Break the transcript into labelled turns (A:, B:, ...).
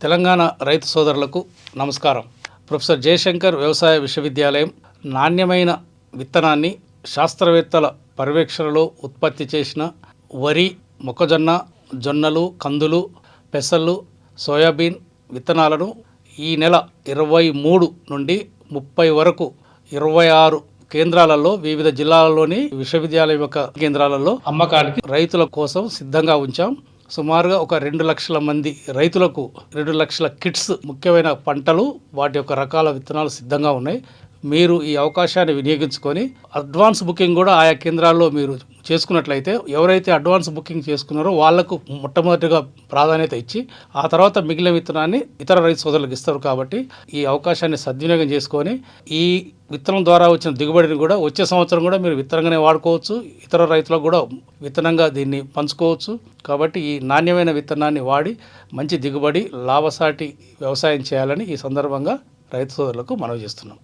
A: తెలంగాణ రైతు సోదరులకు నమస్కారం. ప్రొఫెసర్ జయశంకర్ వ్యవసాయ విశ్వవిద్యాలయం నాణ్యమైన విత్తనాన్ని శాస్త్రవేత్తల పర్యవేక్షణలో ఉత్పత్తి చేసిన వరి, మొక్కజొన్న, జొన్నలు, కందులు, పెసలు, సోయాబీన్ విత్తనాలను ఈ నెల 23 నుండి 30 వరకు 26 కేంద్రాలలో వివిధ జిల్లాలలోని విశ్వవిద్యాలయం యొక్క కేంద్రాలలో అమ్మకానికి రైతుల కోసం సిద్ధంగా ఉంచాం. సుమారుగా ఒక 2 లక్షల మంది రైతులకు 2 లక్షల కిట్స్, ముఖ్యమైన పంటలు, వాటి యొక్క రకాల విత్తనాలు సిద్ధంగా ఉన్నాయి. మీరు ఈ అవకాశాన్ని వినియోగించుకొని అడ్వాన్స్ బుకింగ్ కూడా ఆయా కేంద్రాల్లో మీరు చేసుకున్నట్లయితే ఎవరైతే అడ్వాన్స్ బుకింగ్ చేసుకున్నారో వాళ్లకు మొట్టమొదటిగా ప్రాధాన్యత ఇచ్చి ఆ తర్వాత మిగిలిన విత్తనాన్ని ఇతర రైతు సోదరులకు ఇస్తారు. కాబట్టి ఈ అవకాశాన్ని సద్వినియోగం చేసుకొని ఈ విత్తనం ద్వారా వచ్చిన దిగుబడిని కూడా వచ్చే సంవత్సరం కూడా మీరు విత్తనంగానే వాడుకోవచ్చు, ఇతర రైతులకు కూడా విత్తనంగా దీన్ని పంచుకోవచ్చు. కాబట్టి ఈ నాణ్యమైన విత్తనాన్ని వాడి మంచి దిగుబడి, లాభసాటి వ్యవసాయం చేయాలని ఈ సందర్భంగా రైతు సోదరులకు మనవి చేస్తున్నాం.